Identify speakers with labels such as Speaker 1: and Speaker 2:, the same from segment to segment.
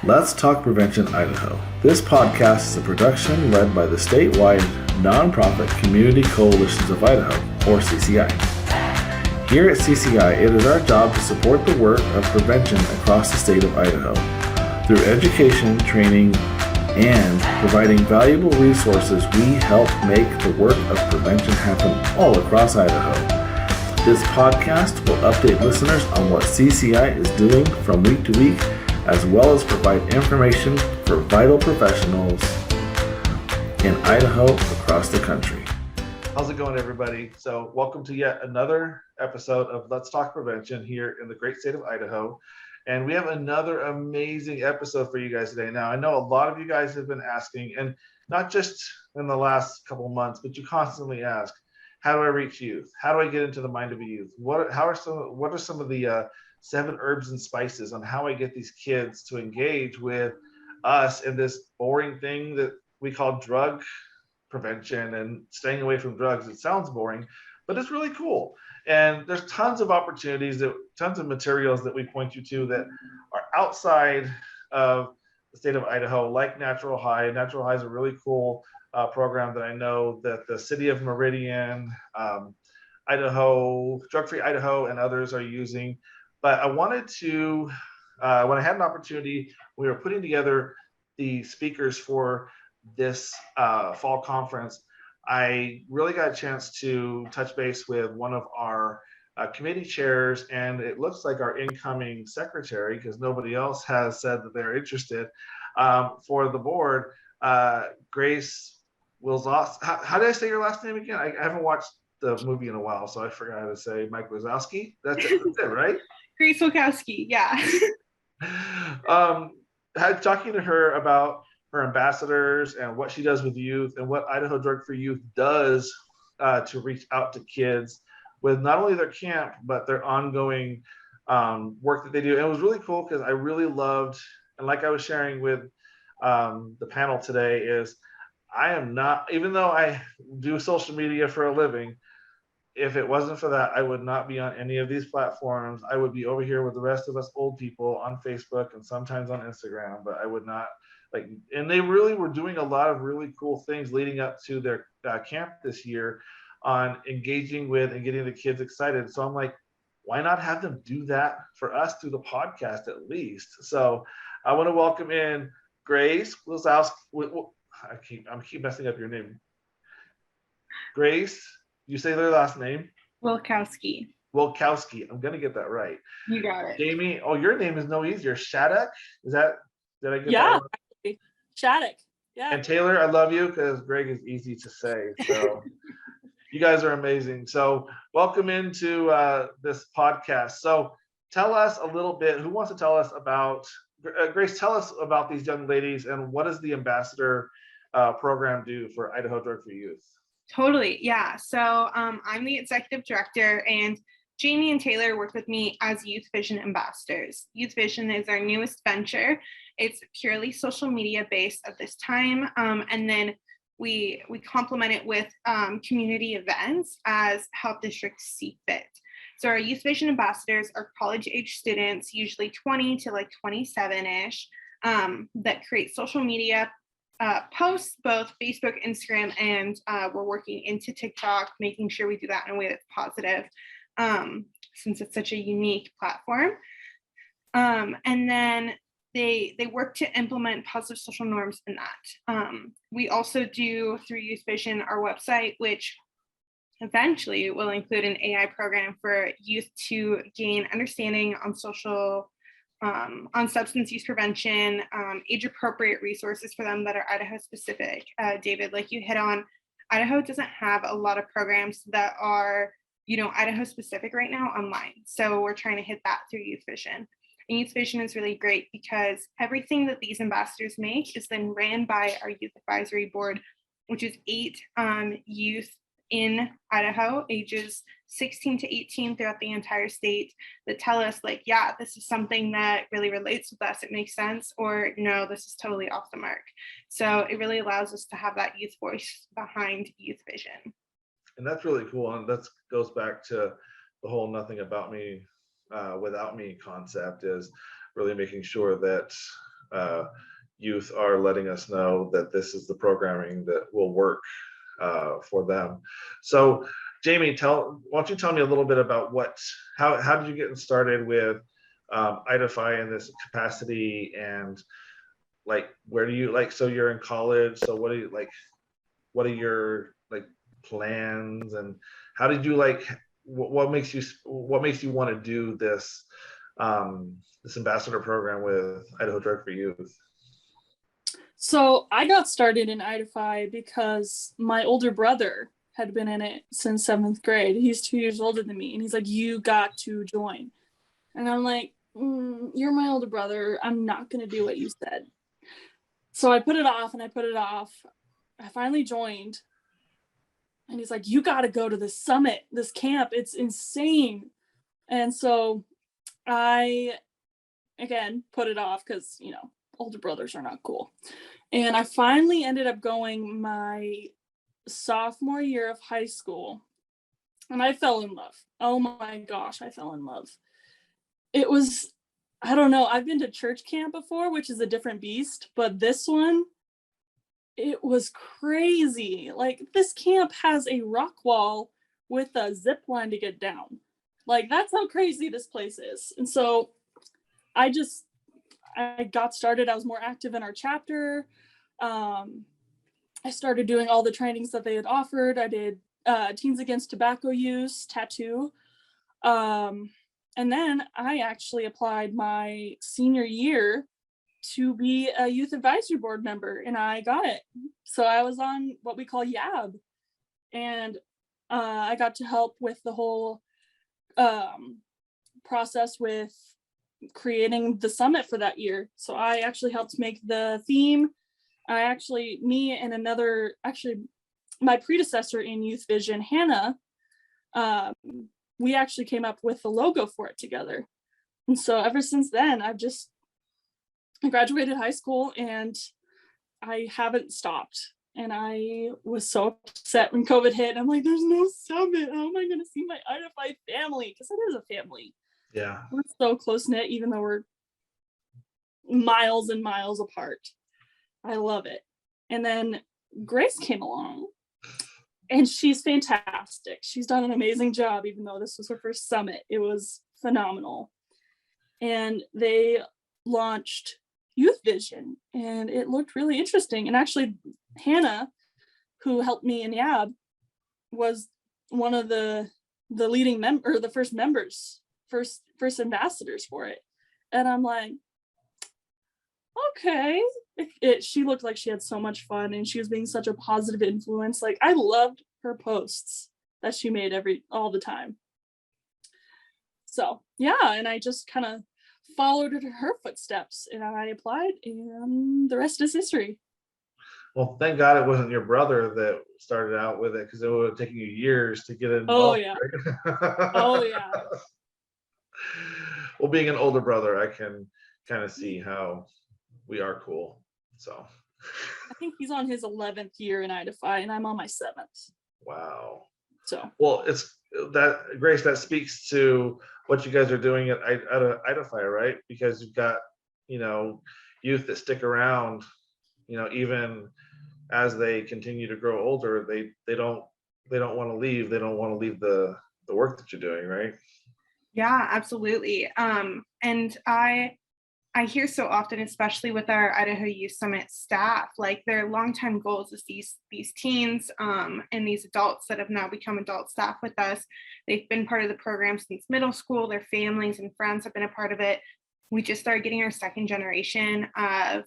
Speaker 1: Let's Talk Prevention Idaho. This podcast is a production led by the statewide nonprofit Community Coalitions of Idaho, or CCI. Here at CCI, it is our job to support the work of prevention across the state of Idaho through education, training, and providing valuable resources. We help make the work of prevention happen all across Idaho. This podcast will update listeners on what CCI is doing from week to week, as well as provide information for vital professionals in Idaho across the country. How's it going, everybody? So welcome to yet another episode of Let's Talk Prevention here in the great state of Idaho. And we have another amazing episode for you guys today. Now, I know a lot of you guys have been asking, and not just in the last couple of months, but you constantly ask, how do I reach youth? How do I get into the mind of a youth? What are some of the 7 herbs and spices on how I get these kids to engage with us in this boring thing that we call drug prevention and staying away from drugs? It sounds boring, but it's really cool. And there's tons of opportunities, tons of materials that we point you to that are outside of the state of Idaho, like Natural High. Natural High is a really cool program that I know that the city of Meridian, Idaho, Drug Free Idaho, and others are using. But I wanted to, when I had an opportunity, we were putting together the speakers for this fall conference. I really got a chance to touch base with one of our committee chairs, and it looks like our incoming secretary, because nobody else has said that they're interested, for the board, Grace Wilkowski. How did I say your last name again? I haven't watched the movie in a while, so I forgot how to say Mike Wazowski. That's it, right?
Speaker 2: Grace Wilkowski, yeah.
Speaker 1: Talking to her about her ambassadors and what she does with youth and what Idaho Drug Free Youth does to reach out to kids with not only their camp, but their ongoing work that they do. And it was really cool because I really loved, and like I was sharing with the panel today, is I am not, even though I do social media for a living, if it wasn't for that, I would not be on any of these platforms. I would be over here with the rest of us old people on Facebook and sometimes on Instagram, but I would not and they really were doing a lot of really cool things leading up to their camp this year on engaging with and getting the kids excited. So I'm like, why not have them do that for us through the podcast at least? So I want to welcome in Grace Wilkowski. I keep messing up your name. Grace, you say their last name?
Speaker 2: Wilkowski.
Speaker 1: Wilkowski. I'm gonna get that right.
Speaker 2: You got it.
Speaker 1: Jamie, your name is no easier. Shattuck? Did I get that right?
Speaker 3: Shattuck. Yeah.
Speaker 1: And Taylor, I love you because Gregg is easy to say. So you guys are amazing. So welcome into this podcast. So tell us a little bit, who wants to tell us about, Grace, tell us about these young ladies and what does the ambassador program do for Idaho Drug Free Youth?
Speaker 2: Totally, yeah. So I'm the executive director, and Jamie and Taylor work with me as Youth Vision ambassadors. Youth Vision is our newest venture. It's purely social media based at this time. And then we complement it with community events as health districts see fit. So our Youth Vision ambassadors are college age students, usually 20 to 27-ish, that create social media posts, both Facebook, Instagram, and we're working into TikTok, making sure we do that in a way that's positive, since it's such a unique platform. And then they work to implement positive social norms in that. We also do, through Youth Vision, our website, which eventually will include an AI program for youth to gain understanding on on substance use prevention, age-appropriate resources for them that are Idaho-specific. David, like you hit on, Idaho doesn't have a lot of programs that are, Idaho-specific right now online. So we're trying to hit that through Youth Vision. And Youth Vision is really great because everything that these ambassadors make is then ran by our Youth Advisory Board, which is 8 youth in Idaho, ages 16 to 18 throughout the entire state, that tell us this is something that really relates with us, it makes sense, or no, this is totally off the mark. So it really allows us to have that youth voice behind Youth Vision.
Speaker 1: And that's really cool. And that goes back to the whole nothing about me without me concept, is really making sure that youth are letting us know that this is the programming that will work for them. So Jamie, why don't you tell me a little bit about how did you get started with IDFY in this capacity, and like where do you so you're in college, so what are your plans, and how did you what makes you want to do this this ambassador program with Idaho Drug Free Youth?
Speaker 3: So I got started in IDFY because my older brother had been in it since 7th grade. He's 2 years older than me, and he's like, "You got to join." And I'm like, "You're my older brother. I'm not going to do what you said." So I put it off and I put it off. I finally joined, and he's like, "You got to go to this summit, this camp. It's insane." And so I, again, put it off because, older brothers are not cool. And I finally ended up going my sophomore year of high school, and I fell in love. Oh my gosh, I fell in love. It was, I don't know, I've been to church camp before, which is a different beast, but this one, it was crazy. Like, this camp has a rock wall with a zip line to get down. Like, that's how crazy this place is. And so I got started. I was more active in our chapter. I started doing all the trainings that they had offered. I did Teens Against Tobacco Use, tattoo. And then I actually applied my senior year to be a youth advisory board member, and I got it. So I was on what we call YAB, and I got to help with the whole process with creating the summit for that year. So I actually helped make the theme. Me and my predecessor in Youth Vision, Hannah, we actually came up with the logo for it together. And so ever since then, I graduated high school and I haven't stopped. And I was so upset when COVID hit. I'm like, there's no summit. How am I going to see my IDFY family? Because it is a family.
Speaker 1: Yeah.
Speaker 3: We're so close knit, even though we're miles and miles apart. I love it. And then Grace came along, and she's fantastic. She's done an amazing job, even though this was her first summit. It was phenomenal. And they launched Youth Vision, and it looked really interesting. And actually, Hannah, who helped me in YAB, was one of the leading the first members, first ambassadors for it. And I'm like, okay. She looked like she had so much fun, and she was being such a positive influence. Like, I loved her posts that she made all the time. So yeah, and I just kind of followed her footsteps, and I applied, and the rest is history.
Speaker 1: Well, thank God it wasn't your brother that started out with it, because it would have taken you years to get involved.
Speaker 3: Oh yeah.
Speaker 1: Right?
Speaker 3: Oh yeah.
Speaker 1: Well, being an older brother, I can kind of see how we are cool. So
Speaker 3: I think he's on his 11th year in IDFY, and I'm on my 7th.
Speaker 1: Wow.
Speaker 3: So
Speaker 1: well, it's that, Grace, that speaks to what you guys are doing at IDFY, right? Because you've got youth that stick around, even as they continue to grow older. They don't want to leave. They don't want to leave the work that you're doing, right?
Speaker 2: Yeah, absolutely. And I hear so often, especially with our Idaho Youth Summit staff, like their longtime goals is these teens and these adults that have now become adult staff with us. They've been part of the program since middle school. Their families and friends have been a part of it. We just started getting our second generation of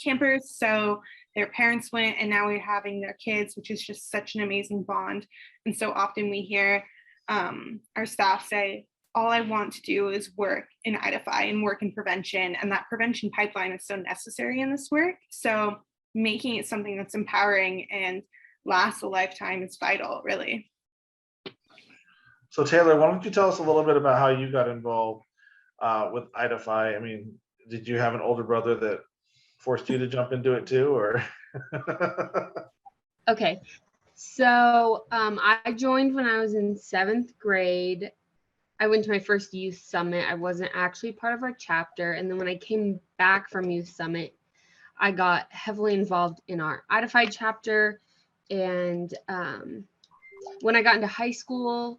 Speaker 2: campers. So their parents went, and now we're having their kids, which is just such an amazing bond. And so often we hear our staff say, all I want to do is work in IDFY and work in prevention. And that prevention pipeline is so necessary in this work. So making it something that's empowering and lasts a lifetime is vital, really.
Speaker 1: So Taylor, why don't you tell us a little bit about how you got involved with IDFY? I mean, did you have an older brother that forced you to jump into it too, or?
Speaker 4: Okay, so I joined when I was in 7th grade. I went to my first youth summit. I wasn't actually part of our chapter. And then when I came back from youth summit, I got heavily involved in our IDFY chapter. And when I got into high school,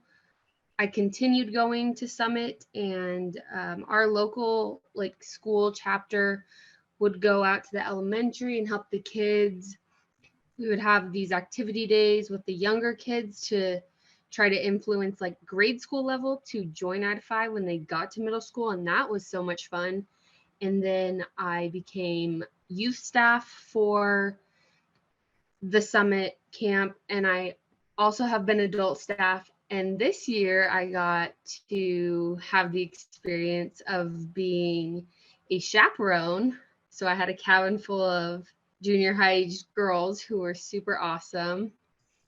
Speaker 4: I continued going to summit, and our local like school chapter would go out to the elementary and help the kids. We would have these activity days with the younger kids to try to influence like grade school level to join IDFY when they got to middle school. And that was so much fun. And then I became youth staff for the summit camp. And I also have been adult staff. And this year I got to have the experience of being a chaperone. So I had a cabin full of junior high girls who were super awesome.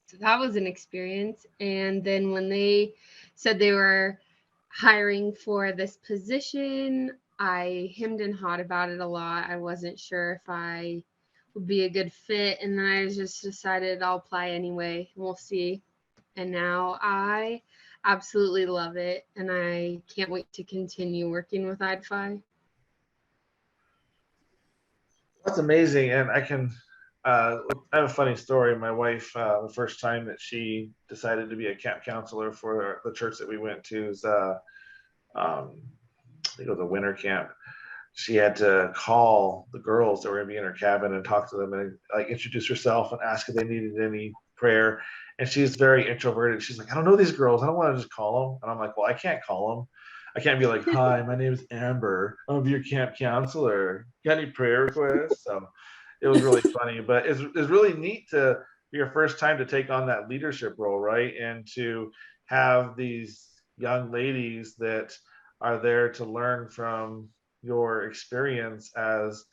Speaker 4: So that was an experience. And then when they said they were hiring for this position, I hemmed and hawed about it a lot. I wasn't sure if I would be a good fit. And then I just decided I'll apply anyway. We'll see. And now I absolutely love it. And I can't wait to continue working with IDFY.
Speaker 1: That's amazing. And I have a funny story. My wife, the first time that she decided to be a camp counselor for the church that we went to is, I think it was a winter camp. She had to call the girls that were going to be in her cabin and talk to them and like introduce herself and ask if they needed any prayer. And she's very introverted. She's like, I don't know these girls. I don't want to just call them. And I'm like, well, I can't call them. I can't be like, hi, my name is Amber. I'm your camp counselor. Got any prayer requests? So it was really funny, but it's really neat to be your first time to take on that leadership role, right? And to have these young ladies that are there to learn from your experience as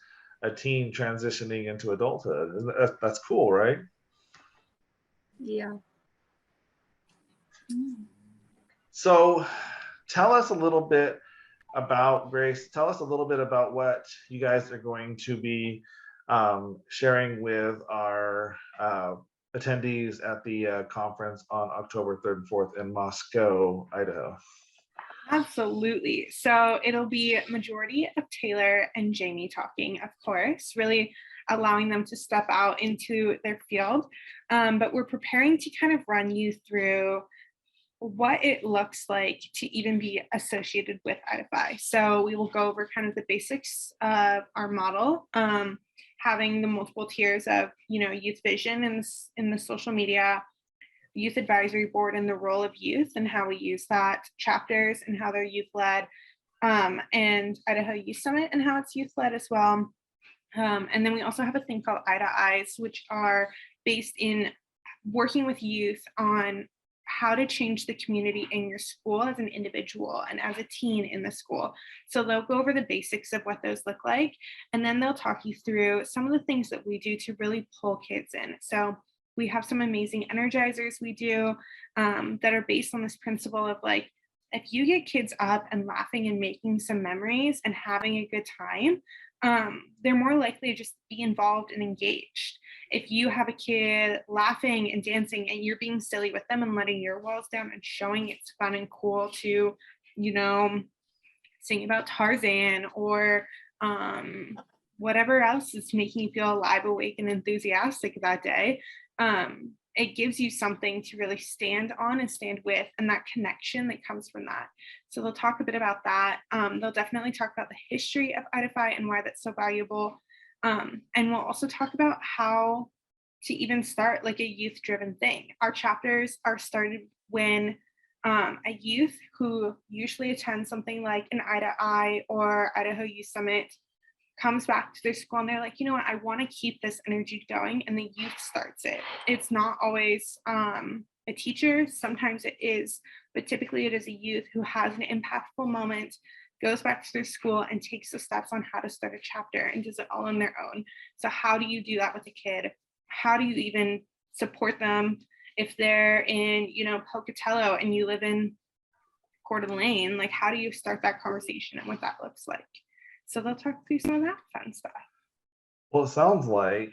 Speaker 1: a teen transitioning into adulthood. That's cool, right?
Speaker 4: Yeah.
Speaker 1: So tell us a little bit about Grace. Tell us a little bit about what you guys are going to be sharing with our attendees at the conference on October 3rd and 4th in Moscow, Idaho.
Speaker 2: Absolutely. So it'll be majority of Taylor and Jamie talking, of course, really allowing them to step out into their field. But we're preparing to kind of run you through what it looks like to even be associated with IDFY. So we will go over kind of the basics of our model, having the multiple tiers of, youth vision in the social media, youth advisory board and the role of youth and how we use that, chapters and how they're youth led, and Idaho Youth Summit and how it's youth led as well. And then we also have a thing called IDFYs, which are based in working with youth on how to change the community in your school as an individual and as a teen in the school. So they'll go over the basics of what those look like, and then they'll talk you through some of the things that we do to really pull kids in. So we have some amazing energizers we do that are based on this principle of like, if you get kids up and laughing and making some memories and having a good time, they're more likely to just be involved and engaged. If you have a kid laughing and dancing and you're being silly with them and letting your walls down and showing it's fun and cool to, sing about Tarzan or whatever else is making you feel alive, awake, and enthusiastic that day, it gives you something to really stand on and stand with, and that connection that comes from that. So they'll talk a bit about that. They'll definitely talk about the history of IDFY and why that's so valuable. And we'll also talk about how to even start like a youth-driven thing. Our chapters are started when a youth who usually attends something like an IDFY or Idaho Youth Summit comes back to their school and they're like, you know what, I want to keep this energy going, and the youth starts it. It's not always a teacher, sometimes it is, but typically it is a youth who has an impactful moment, goes back to their school and takes the steps on how to start a chapter and does it all on their own. So how do you do that with a kid? How do you even support them if they're in, Pocatello and you live in Coeur d'Alene? Like, how do you start that conversation and what that looks like? So they'll talk through some of that fun stuff.
Speaker 1: Well, it sounds like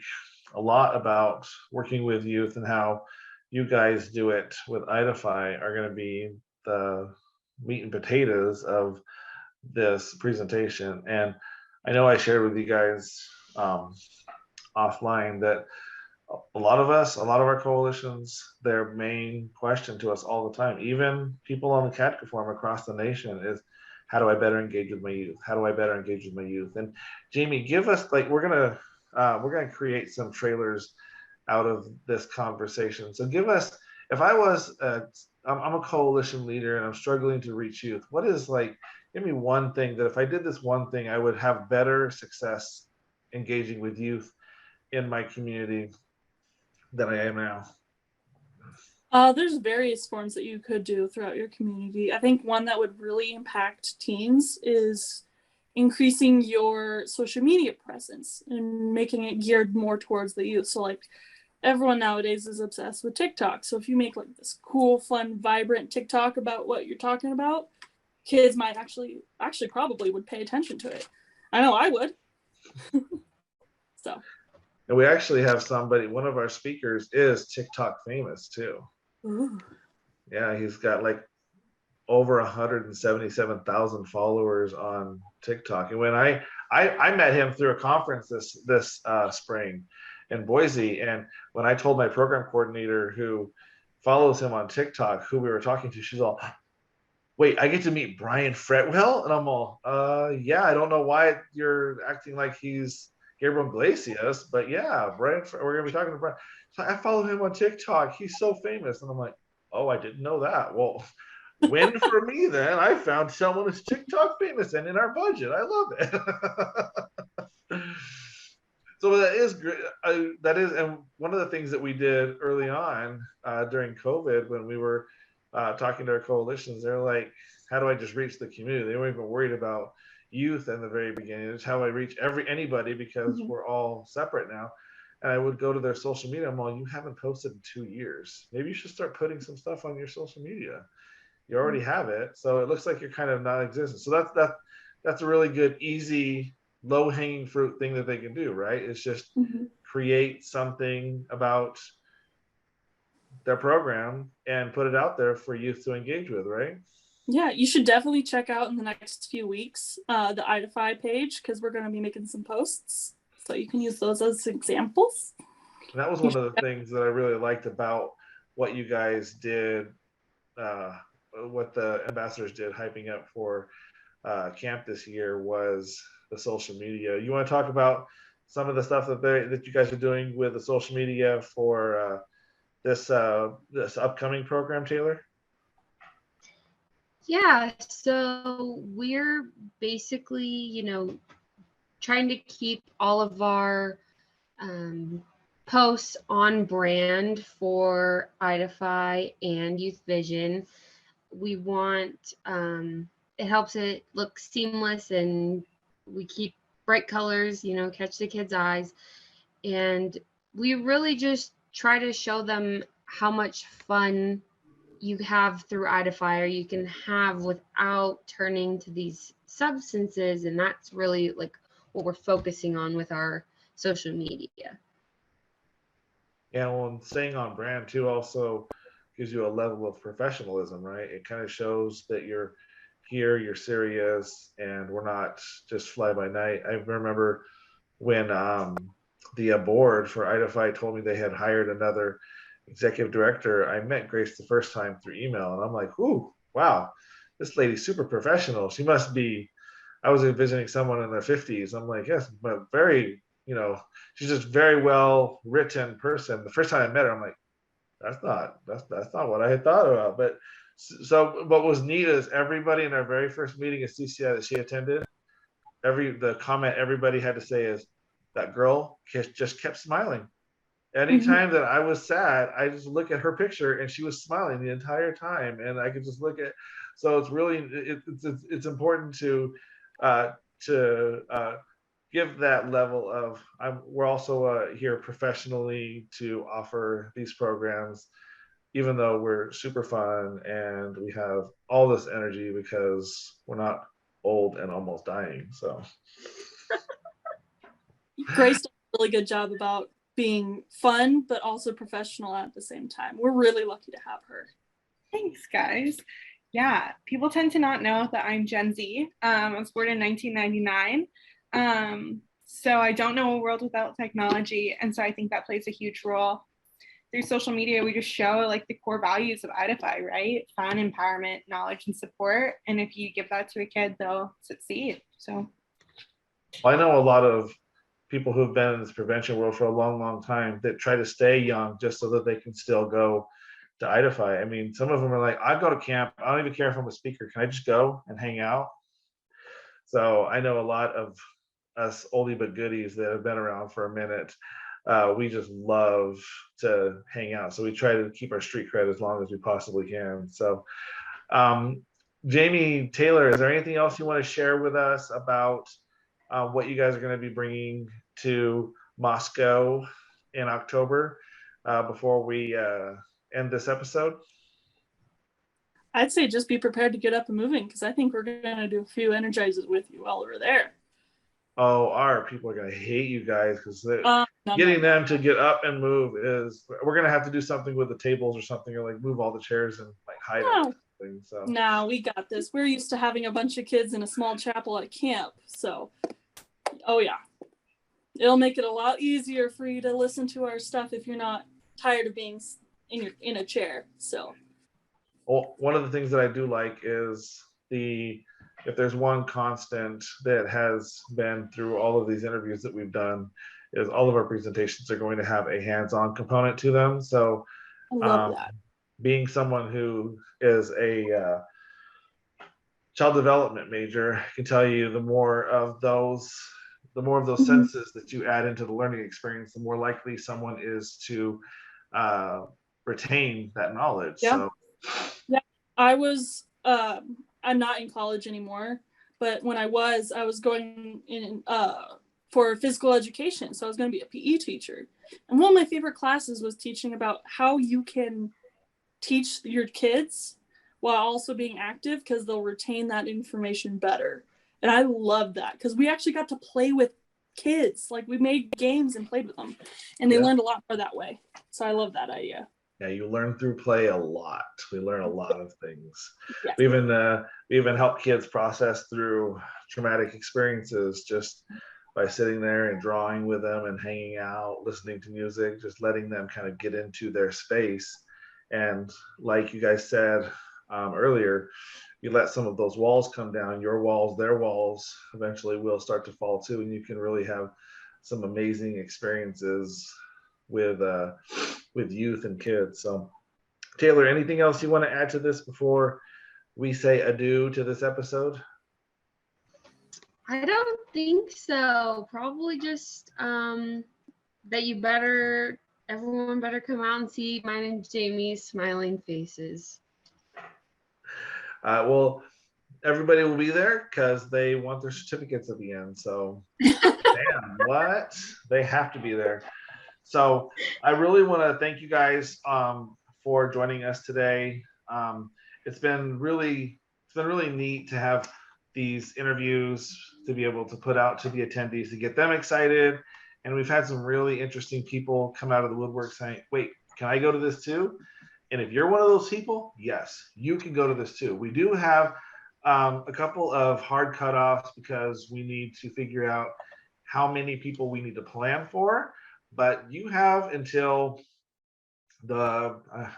Speaker 1: a lot about working with youth and how you guys do it with IDFY are going to be the meat and potatoes of this presentation. And I know I shared with you guys offline that a lot of our coalitions, their main question to us all the time, even people on the CADCA forum across the nation, is how do I better engage with my youth? How do I better engage with my youth? And Jamie, give us, like, we're gonna create some trailers out of this conversation. So give us, if I was, I'm a coalition leader and I'm struggling to reach youth, what is, like, give me one thing that if I did this one thing, I would have better success engaging with youth in my community than I am now.
Speaker 3: There's various forms that you could do throughout your community. I think one that would really impact teens is increasing your social media presence and making it geared more towards the youth. So like everyone nowadays is obsessed with TikTok. So if you make like this cool, fun, vibrant TikTok about what you're talking about, kids might actually probably would pay attention to it. I know I would. So.
Speaker 1: And we actually have somebody, one of our speakers is TikTok famous too.
Speaker 3: Ooh. Yeah,
Speaker 1: he's got like over 177,000 followers on TikTok. And when I met him through a conference this spring in Boise, and when I told my program coordinator who follows him on TikTok who we were talking to, she's all, wait, I get to meet Brian Fretwell? And I'm all, yeah, I don't know why you're acting like he's Gabriel Iglesias, but yeah, Brian, we're gonna be talking to Brian. So I follow him on TikTok. He's so famous. And I'm like, oh, I didn't know that. Well, win for me then. I found someone who's TikTok famous and in our budget. I love it. So that is great. And one of the things that we did early on during COVID when we were talking to our coalitions, they're like, how do I just reach the community? They weren't even worried about youth in the very beginning. It's how I reach anybody because we're all separate now. And I would go to their social media. I'm like, you haven't posted in 2 years. Maybe you should start putting some stuff on your social media. You already have it. So it looks like you're kind of non-existent. So that's a really good, easy, low-hanging fruit thing that they can do, right? It's just create something about their program and put it out there for youth to engage with, right?
Speaker 3: Yeah, you should definitely check out in the next few weeks the IDFY page because we're going to be making some posts. So you can use those as examples.
Speaker 1: And that was one of the things that I really liked about what you guys did, what the ambassadors did hyping up for camp this year was the social media. You want to talk about some of the stuff that you guys are doing with the social media for this upcoming program, Taylor?
Speaker 4: Yeah, so we're basically, trying to keep all of our posts on brand for IDFY and Youth Vision. We want, it helps it look seamless, and we keep bright colors, catch the kids' eyes. And we really just try to show them how much fun you have through IDFY, or you can have without turning to these substances. And that's really like what we're focusing on with our social media.
Speaker 1: Yeah, well, and staying on brand too also gives you a level of professionalism, right? It kind of shows that you're here, you're serious, and we're not just fly by night. I remember when the board for IDFY told me they had hired another executive director. I met Grace the first time through email, and I'm like, ooh, wow, this lady's super professional. She must be, I was visiting someone in their 50s. I'm like, yes, but very, she's just very well written person. The first time I met her, I'm like, that's not what I had thought about. But so what was neat is everybody in our very first meeting at CCI that she attended, the comment everybody had to say is, that girl just kept smiling. Anytime that I was sad, I just look at her picture and she was smiling the entire time, and I could just look at. So it's really it's important to give that level of. We're also here professionally to offer these programs, even though we're super fun and we have all this energy because we're not old and almost dying. So
Speaker 3: Grace does a really good job about being fun but also professional at the same time. We're really lucky to have her.
Speaker 2: Thanks, guys. Yeah, people tend to not know that I'm Gen Z. I was born in 1999. So I don't know a world without technology. And so I think that plays a huge role. Through social media, we just show like the core values of IDFY, right? Fun, empowerment, knowledge, and support. And if you give that to a kid, they'll succeed. So
Speaker 1: I know a lot of people who've been in this prevention world for a long, long time that try to stay young just so that they can still go to IDFY. I mean, some of them are like, I go to camp. I don't even care if I'm a speaker. Can I just go and hang out? So I know a lot of us oldie but goodies that have been around for a minute. We just love to hang out. So we try to keep our street cred as long as we possibly can. So Jamie, Taylor, is there anything else you want to share with us about what you guys are going to be bringing to Moscow in October before we end this episode?
Speaker 3: I'd say just be prepared to get up and moving, because I think we're going to do a few energizers with you while we're there.
Speaker 1: Oh, our people are going to hate you guys, because
Speaker 3: getting
Speaker 1: them to get up and move is, we're going to have to do something with the tables or something, or like move all the chairs and like hide them. So
Speaker 3: no, we got this. We're used to having a bunch of kids in a small chapel at camp. So, oh yeah. It'll make it a lot easier for you to listen to our stuff if you're not tired of being in a chair. So,
Speaker 1: well, one of the things that I do like is if there's one constant that has been through all of these interviews that we've done, is all of our presentations are going to have a hands-on component to them. So
Speaker 3: I love that.
Speaker 1: Being someone who is a child development major, I can tell you the more of those senses that you add into the learning experience, the more likely someone is to retain that knowledge.
Speaker 3: Yeah.
Speaker 1: So
Speaker 3: yeah, I was I'm not in college anymore, but when I was going in for physical education, so I was going to be a PE teacher, and one of my favorite classes was teaching about how you can teach your kids while also being active, because they'll retain that information better. And I love that, because we actually got to play with kids. Like, we made games and played with them, and they learned a lot more that way. So I love that idea.
Speaker 1: Yeah, you learn through play a lot. We learn a lot of things.
Speaker 3: Yeah.
Speaker 1: We even help kids process through traumatic experiences just by sitting there and drawing with them and hanging out, listening to music, just letting them kind of get into their space. And like you guys said earlier, you let some of those walls come down, your walls, their walls eventually will start to fall too, and you can really have some amazing experiences with youth and kids. So Taylor, anything else you want to add to this before we say adieu to this episode?
Speaker 4: I don't think so. Probably just that everyone better come out and see mine and Jamie's smiling faces.
Speaker 1: Well, everybody will be there because they want their certificates at the end. So damn, what? They have to be there. So I really want to thank you guys for joining us today. It's been really neat to have these interviews to be able to put out to the attendees to get them excited. And we've had some really interesting people come out of the woodwork saying, wait, can I go to this too? And if you're one of those people, yes, you can go to this too. We do have a couple of hard cutoffs because we need to figure out how many people we need to plan for. But you have until I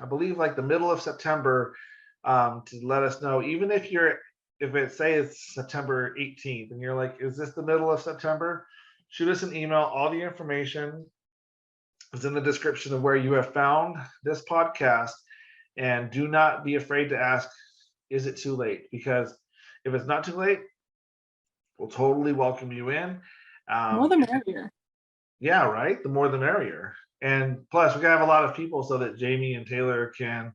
Speaker 1: believe like the middle of September to let us know. Even if it's September 18th and you're like, is this the middle of September? Shoot us an email. All the information is in the description of where you have found this podcast. And do not be afraid to ask, is it too late? Because if it's not too late, we'll totally welcome you in.
Speaker 3: More the merrier.
Speaker 1: Yeah, right? The more the merrier. And plus, we're going to have a lot of people so that Jamie and Taylor can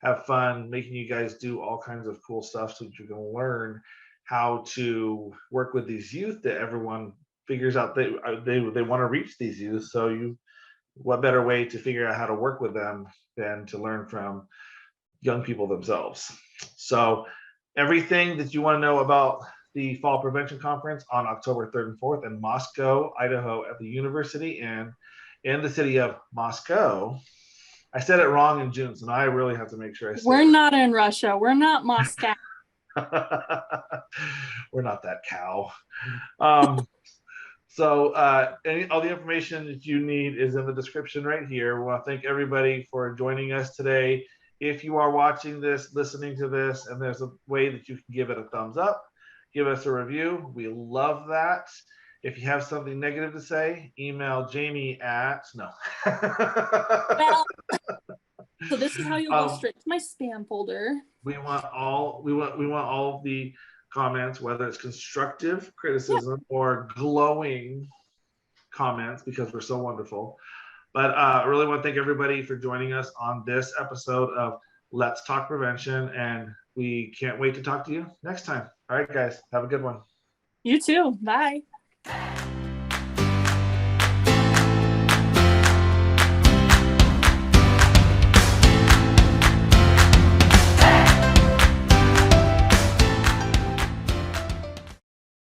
Speaker 1: have fun making you guys do all kinds of cool stuff so that you can learn how to work with these youth that everyone figures out they want to reach these youth. So what better way to figure out how to work with them than to learn from young people themselves. So everything that you want to know about the Fall Prevention Conference on October 3rd and 4th in Moscow, Idaho at the University in the city of Moscow, I said it wrong in June, so now I really have to make sure I say
Speaker 3: We're
Speaker 1: it.
Speaker 3: not in Russia. We're not Moscow.
Speaker 1: We're not that cow. So all the information that you need is in the description right here. We want to thank everybody for joining us today. If you are watching this, listening to this, and there's a way that you can give it a thumbs up, give us a review. We love that. If you have something negative to say, email Jamie at no.
Speaker 3: Well, so this is how you'll go straight to my spam folder.
Speaker 1: We want all of the comments, whether it's constructive criticism or glowing comments, because we're so wonderful. But I really want to thank everybody for joining us on this episode of Let's Talk Prevention, and we can't wait to talk to you next time. All right, guys, have a good one.
Speaker 3: You too. Bye.